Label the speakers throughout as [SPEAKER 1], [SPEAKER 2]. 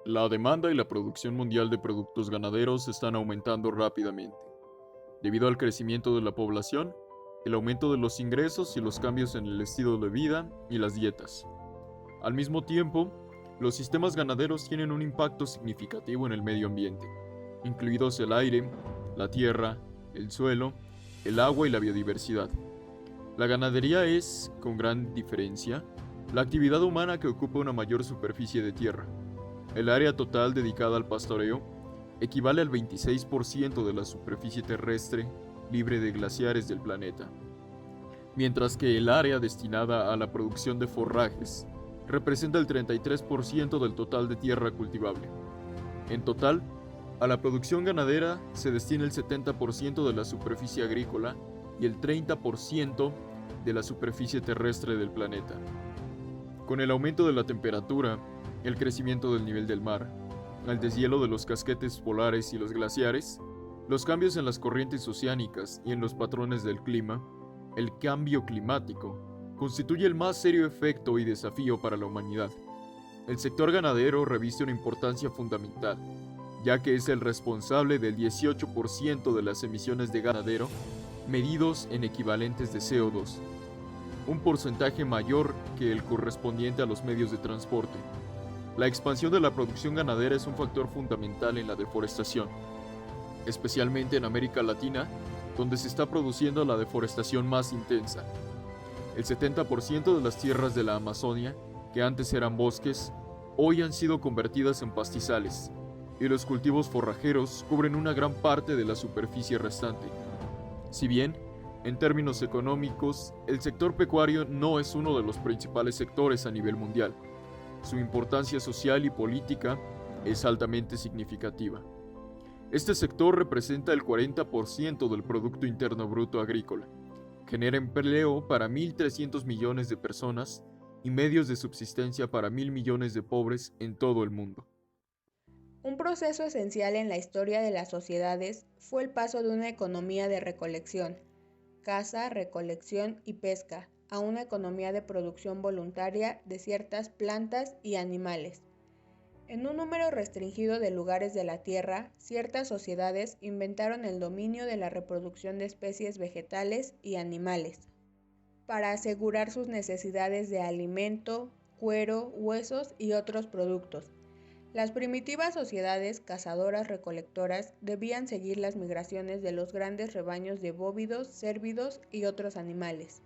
[SPEAKER 1] La demanda y la producción mundial de productos ganaderos están aumentando rápidamente, debido al crecimiento de la población, el aumento de los ingresos y los cambios en el estilo de vida y las dietas. Al mismo tiempo, los sistemas ganaderos tienen un impacto significativo en el medio ambiente, incluidos el aire, la tierra, el suelo, el agua y la biodiversidad. La ganadería es, con gran diferencia, la actividad humana que ocupa una mayor superficie de tierra. El área total dedicada al pastoreo equivale al 26% de la superficie terrestre libre de glaciares del planeta, mientras que el área destinada a la producción de forrajes representa el 33% del total de tierra cultivable. En total, a la producción ganadera se destina el 70% de la superficie agrícola y el 30% de la superficie terrestre del planeta. Con el aumento de la temperatura, el crecimiento del nivel del mar, el deshielo de los casquetes polares y los glaciares, los cambios en las corrientes oceánicas y en los patrones del clima, el cambio climático constituye el más serio efecto y desafío para la humanidad. El sector ganadero reviste una importancia fundamental, ya que es el responsable del 18% de las emisiones de ganadero medidos en equivalentes de CO2, un porcentaje mayor que el correspondiente a los medios de transporte. La expansión de la producción ganadera es un factor fundamental en la deforestación, especialmente en América Latina, donde se está produciendo la deforestación más intensa. El 70% de las tierras de la Amazonia, que antes eran bosques, hoy han sido convertidas en pastizales, y los cultivos forrajeros cubren una gran parte de la superficie restante. Si bien, en términos económicos, el sector pecuario no es uno de los principales sectores a nivel mundial, su importancia social y política es altamente significativa. Este sector representa el 40% del Producto Interno Bruto agrícola, genera empleo para 1.300 millones de personas y medios de subsistencia para 1.000 millones de pobres en todo el mundo.
[SPEAKER 2] Un proceso esencial en la historia de las sociedades fue el paso de una economía de recolección, caza, recolección y pesca, a una economía de producción voluntaria de ciertas plantas y animales. En un número restringido de lugares de la Tierra, ciertas sociedades inventaron el dominio de la reproducción de especies vegetales y animales, para asegurar sus necesidades de alimento, cuero, huesos y otros productos. Las primitivas sociedades cazadoras-recolectoras debían seguir las migraciones de los grandes rebaños de bóvidos, cérvidos y otros animales.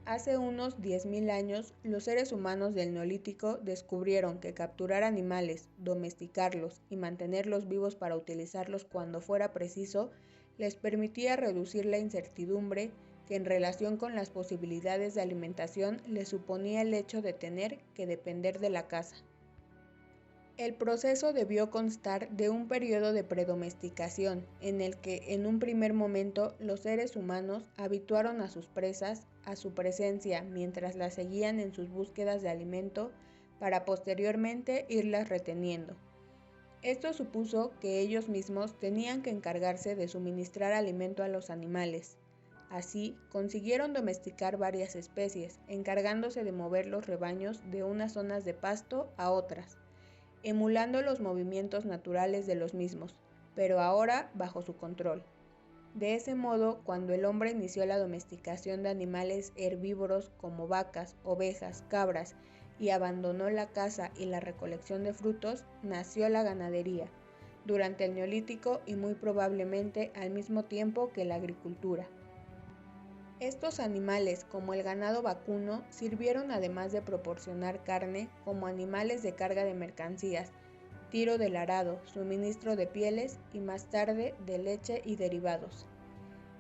[SPEAKER 2] Hace unos 10.000 años, los seres humanos del Neolítico descubrieron que capturar animales, domesticarlos y mantenerlos vivos para utilizarlos cuando fuera preciso les permitía reducir la incertidumbre que en relación con las posibilidades de alimentación les suponía el hecho de tener que depender de la caza. El proceso debió constar de un periodo de predomesticación, en el que en un primer momento los seres humanos habituaron a sus presas a su presencia mientras las seguían en sus búsquedas de alimento para posteriormente irlas reteniendo. Esto supuso que ellos mismos tenían que encargarse de suministrar alimento a los animales. Así, consiguieron domesticar varias especies, encargándose de mover los rebaños de unas zonas de pasto a otras, emulando los movimientos naturales de los mismos, pero ahora bajo su control. De ese modo, cuando el hombre inició la domesticación de animales herbívoros como vacas, ovejas, cabras, y abandonó la caza y la recolección de frutos, nació la ganadería, durante el Neolítico y muy probablemente al mismo tiempo que la agricultura. Estos animales, como el ganado vacuno, sirvieron además de proporcionar carne como animales de carga de mercancías, tiro del arado, suministro de pieles y más tarde de leche y derivados.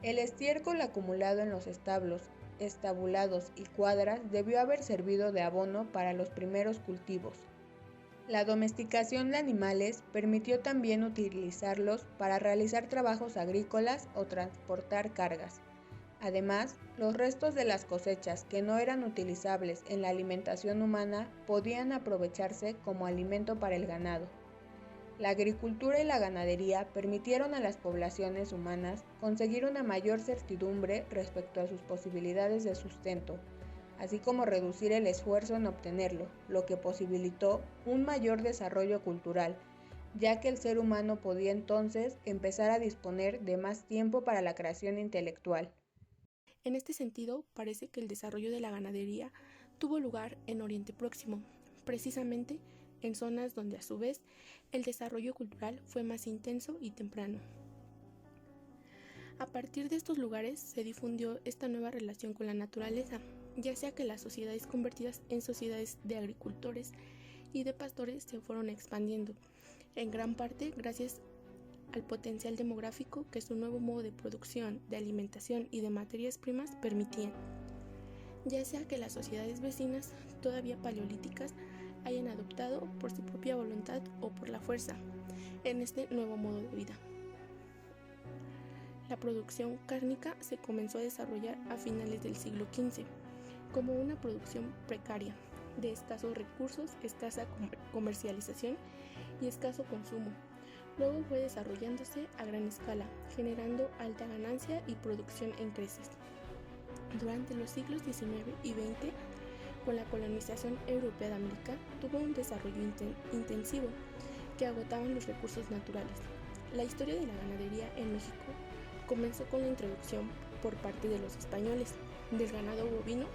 [SPEAKER 2] El estiércol acumulado en los establos, estabulados y cuadras debió haber servido de abono para los primeros cultivos. La domesticación de animales permitió también utilizarlos para realizar trabajos agrícolas o transportar cargas. Además, los restos de las cosechas que no eran utilizables en la alimentación humana podían aprovecharse como alimento para el ganado. La agricultura y la ganadería permitieron a las poblaciones humanas conseguir una mayor certidumbre respecto a sus posibilidades de sustento, así como reducir el esfuerzo en obtenerlo, lo que posibilitó un mayor desarrollo cultural, ya que el ser humano podía entonces empezar a disponer de más tiempo para la creación intelectual.
[SPEAKER 3] En este sentido, parece que el desarrollo de la ganadería tuvo lugar en Oriente Próximo, precisamente en zonas donde a su vez el desarrollo cultural fue más intenso y temprano. A partir de estos lugares se difundió esta nueva relación con la naturaleza, ya sea que las sociedades convertidas en sociedades de agricultores y de pastores se fueron expandiendo, en gran parte gracias al potencial demográfico que su nuevo modo de producción, de alimentación y de materias primas permitían, ya sea que las sociedades vecinas, todavía paleolíticas, hayan adoptado por su propia voluntad o por la fuerza en este nuevo modo de vida. La producción cárnica se comenzó a desarrollar a finales del siglo XV como una producción precaria, de escasos recursos, escasa comercialización y escaso consumo. Luego fue desarrollándose a gran escala, generando alta ganancia y producción en creces. Durante los siglos XIX y XX, con la colonización europea de América, tuvo un desarrollo intensivo que agotaban los recursos naturales. La historia de la ganadería en México comenzó con la introducción por parte de los españoles del ganado bovino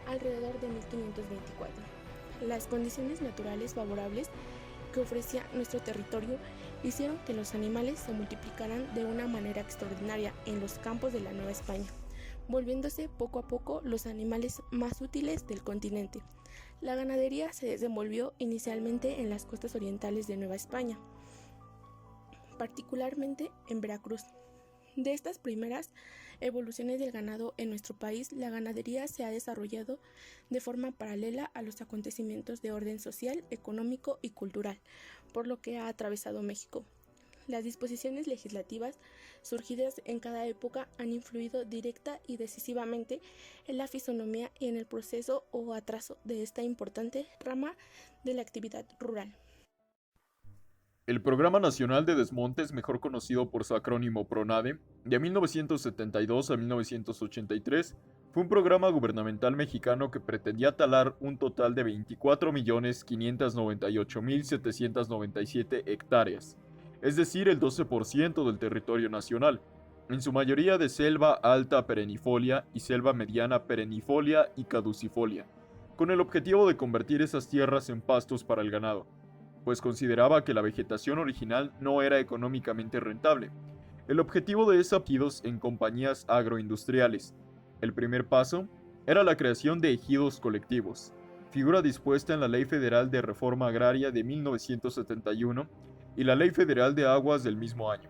[SPEAKER 3] alrededor de 1524. Las condiciones naturales favorables que ofrecía nuestro territorio hicieron que los animales se multiplicaran de una manera extraordinaria en los campos de la Nueva España, volviéndose poco a poco los animales más útiles del continente. La ganadería se desenvolvió inicialmente en las costas orientales de Nueva España, particularmente en Veracruz. De estas primeras evoluciones del ganado en nuestro país, la ganadería se ha desarrollado de forma paralela a los acontecimientos de orden social, económico y cultural, por lo que ha atravesado México. Las disposiciones legislativas surgidas en cada época han influido directa y decisivamente en la fisonomía y en el proceso o atraso de esta importante rama de la actividad rural.
[SPEAKER 1] El Programa Nacional de Desmontes, mejor conocido por su acrónimo PRONADE, de 1972 a 1983, fue un programa gubernamental mexicano que pretendía talar un total de 24.598.797 hectáreas, es decir, el 12% del territorio nacional, en su mayoría de selva alta perennifolia y selva mediana perennifolia y caducifolia, con el objetivo de convertir esas tierras en pastos para el ganado, pues consideraba que la vegetación original no era económicamente rentable. El objetivo de esos ejidos en compañías agroindustriales. El primer paso era la creación de ejidos colectivos, figura dispuesta en la Ley Federal de Reforma Agraria de 1971 y la Ley Federal de Aguas del mismo año.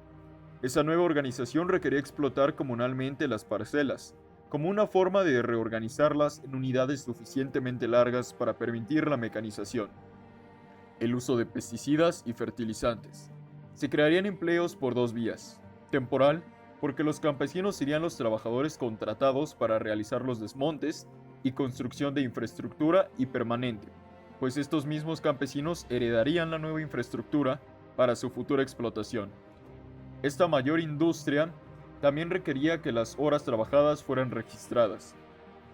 [SPEAKER 1] Esa nueva organización requería explotar comunalmente las parcelas, como una forma de reorganizarlas en unidades suficientemente largas para permitir la mecanización. El uso de pesticidas y fertilizantes. Se crearían empleos por dos vías. Temporal, porque los campesinos serían los trabajadores contratados para realizar los desmontes y construcción de infraestructura, y permanente, pues estos mismos campesinos heredarían la nueva infraestructura para su futura explotación. Esta mayor industria también requería que las horas trabajadas fueran registradas.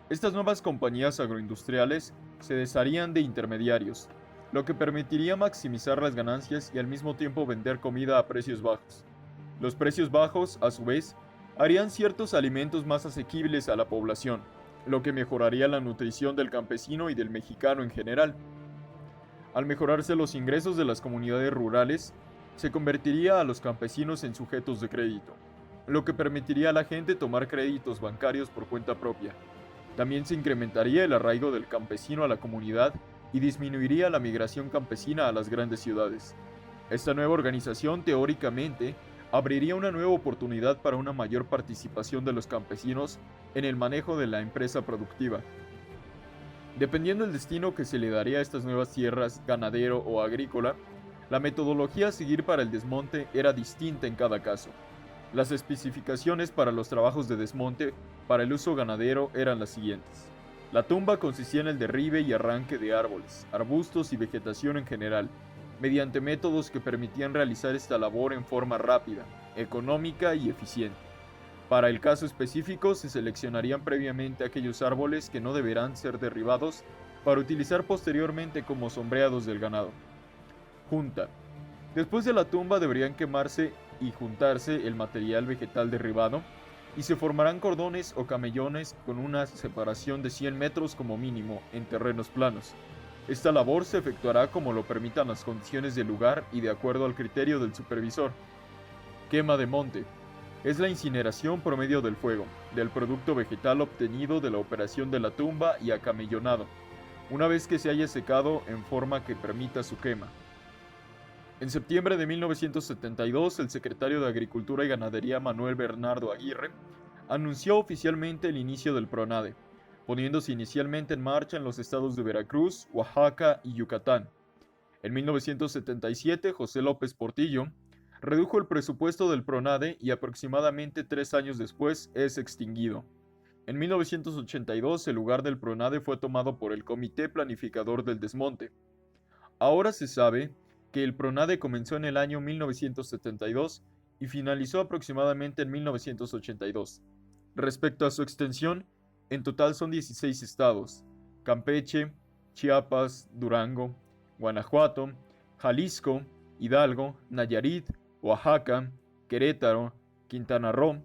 [SPEAKER 1] Estas nuevas compañías agroindustriales se desharían de intermediarios, lo que permitiría maximizar las ganancias y al mismo tiempo vender comida a precios bajos. Los precios bajos, a su vez, harían ciertos alimentos más asequibles a la población, lo que mejoraría la nutrición del campesino y del mexicano en general. Al mejorarse los ingresos de las comunidades rurales, se convertiría a los campesinos en sujetos de crédito, lo que permitiría a la gente tomar créditos bancarios por cuenta propia. También se incrementaría el arraigo del campesino a la comunidad y disminuiría la migración campesina a las grandes ciudades. Esta nueva organización, teóricamente, abriría una nueva oportunidad para una mayor participación de los campesinos en el manejo de la empresa productiva. Dependiendo del destino que se le daría a estas nuevas tierras, ganadero o agrícola, la metodología a seguir para el desmonte era distinta en cada caso. Las especificaciones para los trabajos de desmonte para el uso ganadero eran las siguientes. La tumba consistía en el derribe y arranque de árboles, arbustos y vegetación en general, mediante métodos que permitían realizar esta labor en forma rápida, económica y eficiente. Para el caso específico, se seleccionarían previamente aquellos árboles que no deberán ser derribados para utilizar posteriormente como sombreados del ganado. Junta. Después de la tumba deberían quemarse y juntarse el material vegetal derribado y se formarán cordones o camellones con una separación de 100 metros como mínimo en terrenos planos. Esta labor se efectuará como lo permitan las condiciones del lugar y de acuerdo al criterio del supervisor. Quema de monte. Es la incineración por medio del fuego, del producto vegetal obtenido de la operación de la tumba y acamellonado, una vez que se haya secado en forma que permita su quema. En septiembre de 1972, el secretario de Agricultura y Ganadería Manuel Bernardo Aguirre anunció oficialmente el inicio del PRONADE, poniéndose inicialmente en marcha en los estados de Veracruz, Oaxaca y Yucatán. En 1977, José López Portillo redujo el presupuesto del PRONADE y aproximadamente 3 años después es extinguido. En 1982, el lugar del PRONADE fue tomado por el Comité Planificador del Desmonte. Ahora se sabe que el PRONADE comenzó en el año 1972 y finalizó aproximadamente en 1982. Respecto a su extensión, en total son 16 estados: Campeche, Chiapas, Durango, Guanajuato, Jalisco, Hidalgo, Nayarit, Oaxaca, Querétaro, Quintana Roo,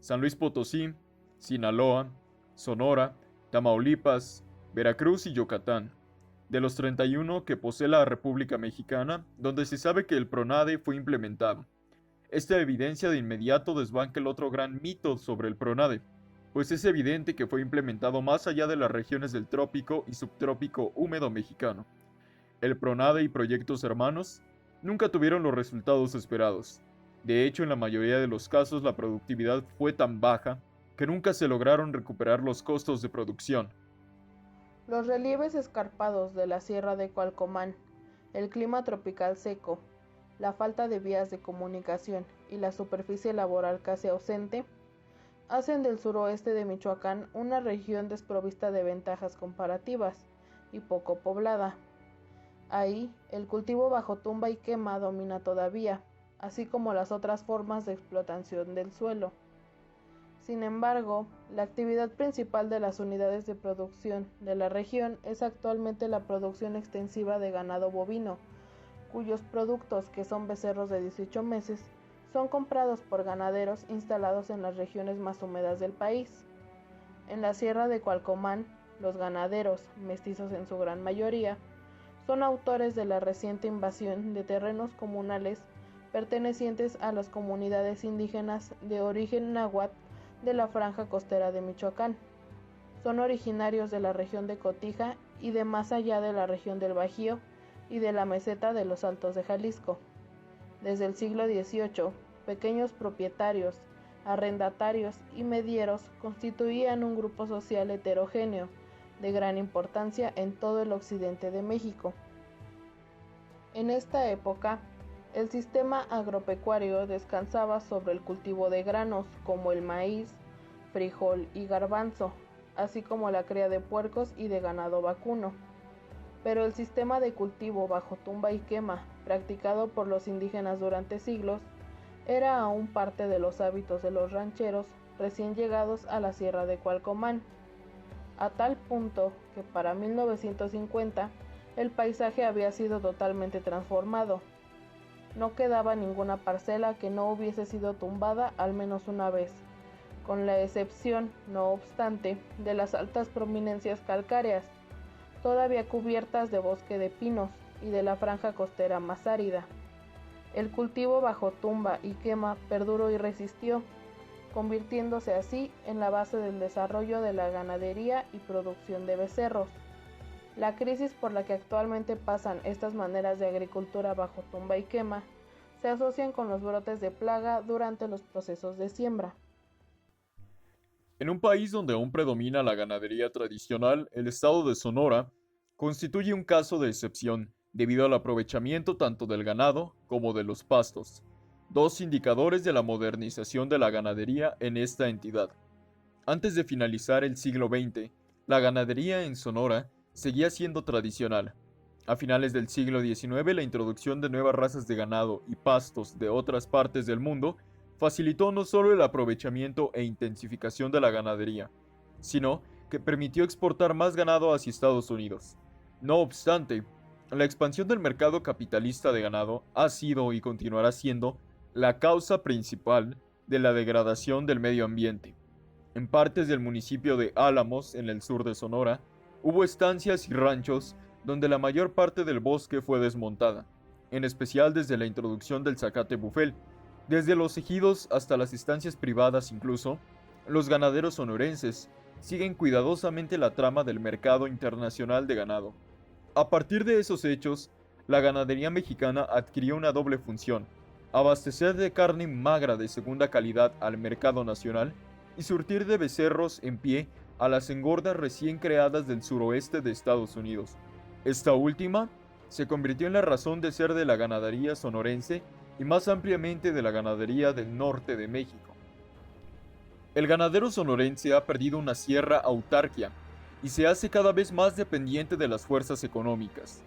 [SPEAKER 1] San Luis Potosí, Sinaloa, Sonora, Tamaulipas, Veracruz y Yucatán. De los 31 que posee la República Mexicana, donde se sabe que el PRONADE fue implementado. Esta evidencia de inmediato desbanca el otro gran mito sobre el PRONADE, pues es evidente que fue implementado más allá de las regiones del trópico y subtrópico húmedo mexicano. El PRONADE y proyectos hermanos nunca tuvieron los resultados esperados. De hecho, en la mayoría de los casos la productividad fue tan baja que nunca se lograron recuperar los costos de producción.
[SPEAKER 2] Los relieves escarpados de la Sierra de Cualcomán, el clima tropical seco, la falta de vías de comunicación y la superficie laboral casi ausente, hacen del suroeste de Michoacán una región desprovista de ventajas comparativas y poco poblada. Ahí, el cultivo bajo tumba y quema domina todavía, así como las otras formas de explotación del suelo. Sin embargo, la actividad principal de las unidades de producción de la región es actualmente la producción extensiva de ganado bovino, cuyos productos, que son becerros de 18 meses, son comprados por ganaderos instalados en las regiones más húmedas del país. En la Sierra de Cualcomán, los ganaderos, mestizos en su gran mayoría, son autores de la reciente invasión de terrenos comunales pertenecientes a las comunidades indígenas de origen náhuatl de la franja costera de Michoacán. Son originarios de la región de Cotija y de más allá de la región del Bajío y de la meseta de los Altos de Jalisco. Desde el siglo XVIII, pequeños propietarios, arrendatarios y medieros constituían un grupo social heterogéneo de gran importancia en todo el occidente de México. En esta época, el sistema agropecuario descansaba sobre el cultivo de granos como el maíz, frijol y garbanzo, así como la cría de puercos y de ganado vacuno. Pero el sistema de cultivo bajo tumba y quema, practicado por los indígenas durante siglos, era aún parte de los hábitos de los rancheros recién llegados a la Sierra de Cualcomán, a tal punto que para 1950 el paisaje había sido totalmente transformado. No quedaba ninguna parcela que no hubiese sido tumbada al menos una vez, con la excepción, no obstante, de las altas prominencias calcáreas, todavía cubiertas de bosque de pinos, y de la franja costera más árida. El cultivo bajo tumba y quema perduró y resistió, convirtiéndose así en la base del desarrollo de la ganadería y producción de becerros. La crisis por la que actualmente pasan estas maneras de agricultura bajo tumba y quema se asocian con los brotes de plaga durante los procesos de siembra.
[SPEAKER 1] En un país donde aún predomina la ganadería tradicional, el estado de Sonora constituye un caso de excepción debido al aprovechamiento tanto del ganado como de los pastos, dos indicadores de la modernización de la ganadería en esta entidad. Antes de finalizar el siglo XX, la ganadería en Sonora seguía siendo tradicional. A finales del siglo XIX, la introducción de nuevas razas de ganado y pastos de otras partes del mundo facilitó no solo el aprovechamiento e intensificación de la ganadería, sino que permitió exportar más ganado hacia Estados Unidos. No obstante, la expansión del mercado capitalista de ganado ha sido y continuará siendo la causa principal de la degradación del medio ambiente. En partes del municipio de Álamos, en el sur de Sonora, hubo estancias y ranchos donde la mayor parte del bosque fue desmontada, en especial desde la introducción del zacate bufel. Desde los ejidos hasta las estancias privadas incluso, los ganaderos sonorenses siguen cuidadosamente la trama del mercado internacional de ganado. A partir de esos hechos, la ganadería mexicana adquirió una doble función: abastecer de carne magra de segunda calidad al mercado nacional y surtir de becerros en pie a las engordas recién creadas del suroeste de Estados Unidos. Esta última se convirtió en la razón de ser de la ganadería sonorense y más ampliamente de la ganadería del norte de México. El ganadero sonorense ha perdido una cierta autarquía y se hace cada vez más dependiente de las fuerzas económicas.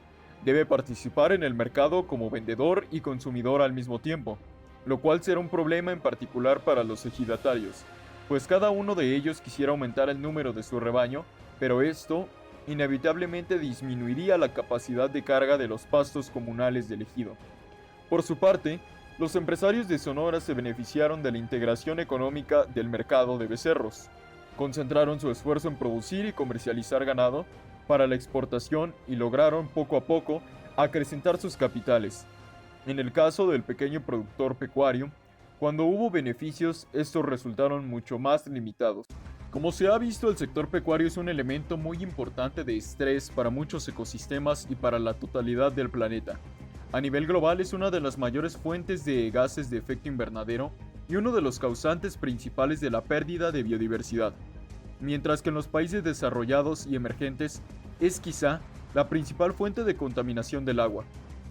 [SPEAKER 1] Debe participar en el mercado como vendedor y consumidor al mismo tiempo, lo cual será un problema en particular para los ejidatarios, pues cada uno de ellos quisiera aumentar el número de su rebaño, pero esto inevitablemente disminuiría la capacidad de carga de los pastos comunales del ejido. Por su parte, los empresarios de Sonora se beneficiaron de la integración económica del mercado de becerros. Concentraron su esfuerzo en producir y comercializar ganado para la exportación y lograron poco a poco acrecentar sus capitales. En el caso del pequeño productor pecuario, cuando hubo beneficios, estos resultaron mucho más limitados. Como se ha visto, el sector pecuario es un elemento muy importante de estrés para muchos ecosistemas y para la totalidad del planeta. A nivel global es una de las mayores fuentes de gases de efecto invernadero y uno de los causantes principales de la pérdida de biodiversidad, mientras que en los países desarrollados y emergentes es quizá la principal fuente de contaminación del agua.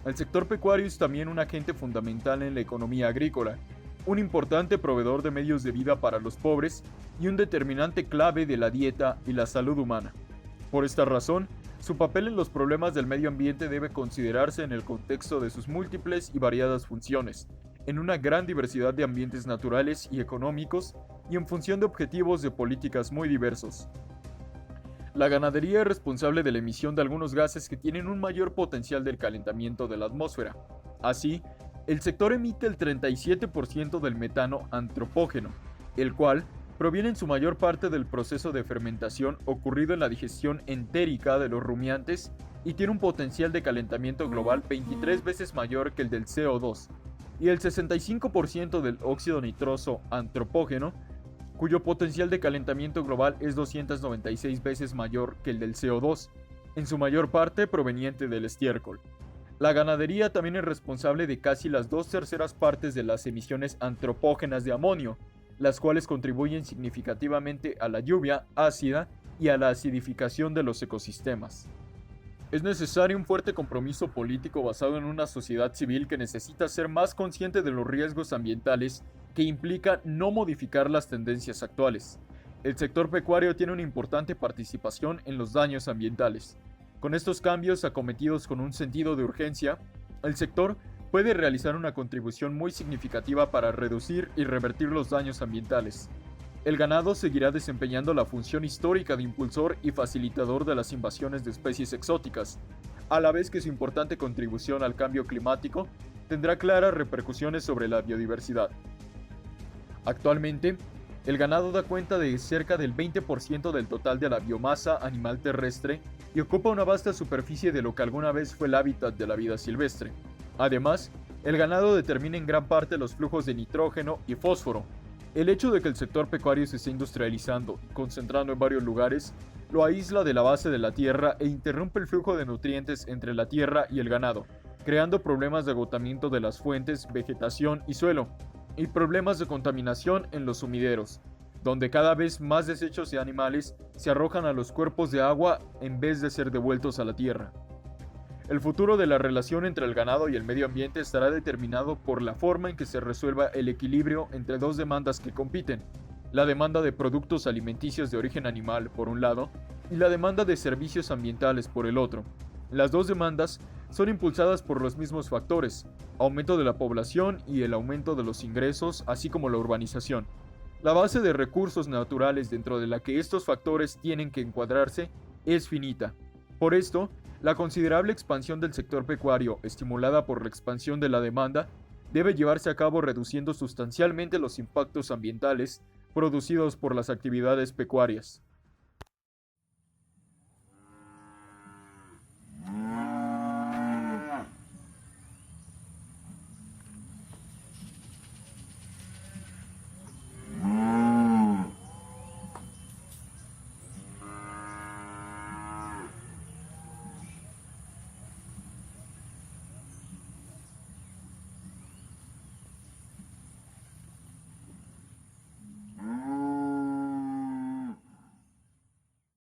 [SPEAKER 1] El sector pecuario es también un agente fundamental en la economía agrícola, un importante proveedor de medios de vida para los pobres y un determinante clave de la dieta y la salud humana. Por esta razón, su papel en los problemas del medio ambiente debe considerarse en el contexto de sus múltiples y variadas funciones, en una gran diversidad de ambientes naturales y económicos y en función de objetivos de políticas muy diversos. La ganadería es responsable de la emisión de algunos gases que tienen un mayor potencial del calentamiento de la atmósfera. Así, el sector emite el 37% del metano antropógeno, el cual proviene en su mayor parte del proceso de fermentación ocurrido en la digestión entérica de los rumiantes y tiene un potencial de calentamiento global 23 veces mayor que el del CO2, y el 65% del óxido nitroso antropógeno, cuyo potencial de calentamiento global es 296 veces mayor que el del CO2, en su mayor parte proveniente del estiércol. La ganadería también es responsable de casi las 2/3 partes de las emisiones antropógenas de amonio, las cuales contribuyen significativamente a la lluvia ácida y a la acidificación de los ecosistemas. Es necesario un fuerte compromiso político basado en una sociedad civil que necesita ser más consciente de los riesgos ambientales que implica no modificar las tendencias actuales. El sector pecuario tiene una importante participación en los daños ambientales. Con estos cambios acometidos con un sentido de urgencia, el sector puede realizar una contribución muy significativa para reducir y revertir los daños ambientales. El ganado seguirá desempeñando la función histórica de impulsor y facilitador de las invasiones de especies exóticas, a la vez que su importante contribución al cambio climático tendrá claras repercusiones sobre la biodiversidad. Actualmente, el ganado da cuenta de cerca del 20% del total de la biomasa animal terrestre y ocupa una vasta superficie de lo que alguna vez fue el hábitat de la vida silvestre. Además, el ganado determina en gran parte los flujos de nitrógeno y fósforo. El hecho de que el sector pecuario se esté industrializando y concentrando en varios lugares lo aísla de la base de la tierra e interrumpe el flujo de nutrientes entre la tierra y el ganado, creando problemas de agotamiento de las fuentes, vegetación y suelo, y problemas de contaminación en los sumideros, donde cada vez más desechos de animales se arrojan a los cuerpos de agua en vez de ser devueltos a la tierra. El futuro de la relación entre el ganado y el medio ambiente estará determinado por la forma en que se resuelva el equilibrio entre dos demandas que compiten: la demanda de productos alimenticios de origen animal por un lado y la demanda de servicios ambientales por el otro. Las dos demandas son impulsadas por los mismos factores, aumento de la población y el aumento de los ingresos, así como la urbanización. La base de recursos naturales dentro de la que estos factores tienen que encuadrarse es finita. Por esto, la considerable expansión del sector pecuario, estimulada por la expansión de la demanda, debe llevarse a cabo reduciendo sustancialmente los impactos ambientales producidos por las actividades pecuarias.